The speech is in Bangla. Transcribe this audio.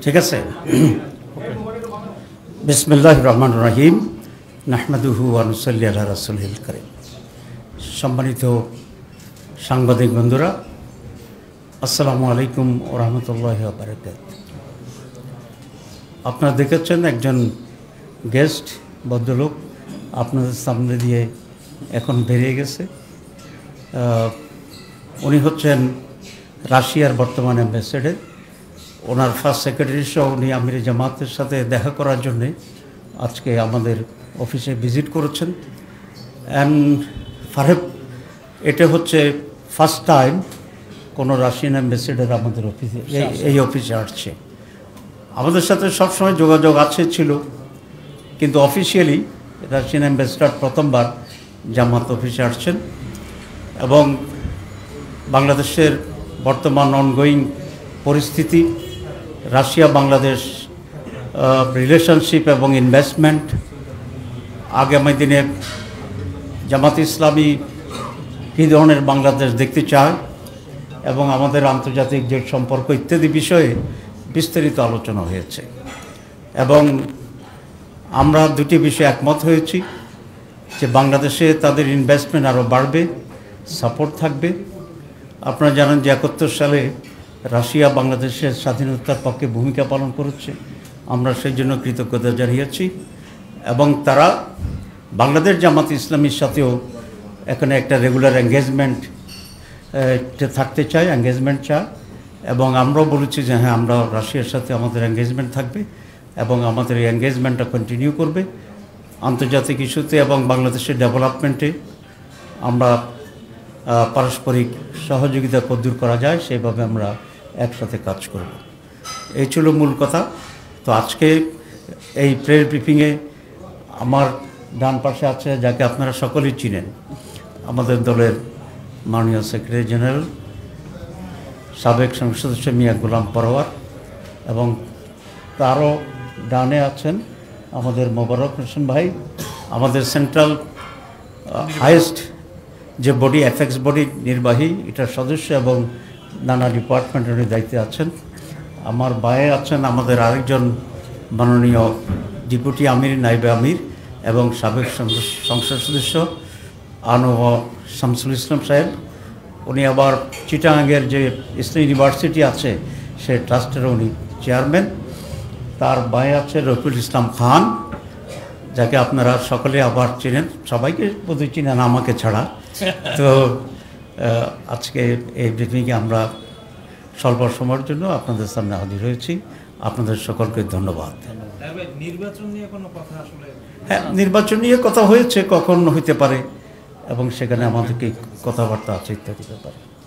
ঠিক আছে। বিসমিল্লাহির রহমানির রহিম। নাহমাদুহু ওয়া নুসাল্লি আলা রাসূলিল কারীম। সম্মানিত সাংবাদিক বন্ধুরা, আসসালামু আলাইকুম ওয়া রাহমাতুল্লাহি ওয়া বারাকাতুহু। আপনারা দেখেছেন একজন গেস্ট ভদ্রলোক আপনাদের সামনে দিয়ে এখন বেরিয়ে গেছে। উনি হচ্ছেন রাশিয়ার বর্তমান অ্যাম্বাসেডর। ওনার ফার্স্ট সেক্রেটারি সহ উনি আমির জামাতের সাথে দেখা করার জন্যে আজকে আমাদের অফিসে ভিজিট করেছেন। অ্যান্ড ফারহেব, এটা হচ্ছে ফার্স্ট টাইম কোনো রাশিয়ান অ্যাম্বাসেডর আমাদের অফিসে এই অফিসে আসছে। আমাদের সাথে সবসময় যোগাযোগ ছিল, কিন্তু অফিসিয়ালি রাশিয়ান অ্যাম্বাসেডর প্রথমবার জামাত অফিসে আসছেন। এবং বাংলাদেশের বর্তমান অনগোয়িং পরিস্থিতি, রাশিয়া বাংলাদেশ রিলেশনশিপ এবং ইনভেস্টমেন্ট, আগামী দিনে জামাত ইসলামী কী ধরনের বাংলাদেশ দেখতে চায় এবং আমাদের আন্তর্জাতিক যে সম্পর্ক ইত্যাদি বিষয়ে বিস্তারিত আলোচনা হয়েছে। এবং আমরা দুটি বিষয়ে একমত হয়েছি যে বাংলাদেশে তাদের ইনভেস্টমেন্ট আরও বাড়বে, সাপোর্ট থাকবে। আপনারা জানেন যে 71 সালে রাশিয়া বাংলাদেশের স্বাধীনতার পক্ষে ভূমিকা পালন করেছে, আমরা সেই জন্য কৃতজ্ঞতা জানিয়েছি। এবং তারা বাংলাদেশ জামাত ইসলামীর সাথেও এখানে একটা রেগুলার এঙ্গেজমেন্ট থাকতে চায়, এঙ্গেজমেন্ট চায়। এবং আমরাও বলেছি যে হ্যাঁ, আমরা রাশিয়ার সাথে আমাদের এঙ্গেজমেন্ট থাকবে এবং আমাদের এই এঙ্গেজমেন্টটা কন্টিনিউ করবে। আন্তর্জাতিক ইস্যুতে এবং বাংলাদেশের ডেভেলপমেন্টে আমরা পারস্পরিক সহযোগিতা কদ্দূর করা যায় সেইভাবে আমরা একসাথে কাজ করব। এই ছিল মূল কথা। তো আজকে এই প্রেস ব্রিফিংয়ে আমার ডান পাশে আছে, যাকে আপনারা সকলেই চিনেন, আমাদের দলের মাননীয় সেক্রেটারি জেনারেল সাবেক সংসদ সদস্য মিয়া গোলাম পরোয়ার, এবং তারও ডানে আছেন আমাদের মোবারক হোসেন ভাই, আমাদের সেন্ট্রাল হাইয়েস্ট যে বডি, এফএক্স বডি নির্বাহী, এটার সদস্য এবং নানা ডিপার্টমেন্টের দায়িত্বে আছেন। আমার বাইরে আছেন আমাদের আরেকজন মাননীয় ডেপুটি আমির, নাইবে আমির এবং সাবেক সংসদ সদস্য আনোয়ার শামসুল ইসলাম সাহেব। উনি আবার চিটাগাংয়ের যে ইসলাম ইউনিভার্সিটি আছে সে ট্রাস্টের উনি চেয়ারম্যান। তার বাইরে আছে রফিকুল ইসলাম খান, যাকে আপনারা সকলে আবার চেনেন, সবাইকে বোধহয় চিনেন আমাকে ছাড়া। তো আজকে এই ব্রিফিংয়ে আমরা স্বল্প সময়ের জন্য আপনাদের সামনে হাজির হয়েছি। আপনাদের সকলকে ধন্যবাদ। হ্যাঁ, নির্বাচন নিয়ে কথা হয়েছে, কখন হইতে পারে এবং সেখানে আমাদেরকে কথাবার্তা আছে ইত্যাদি ব্যাপারে।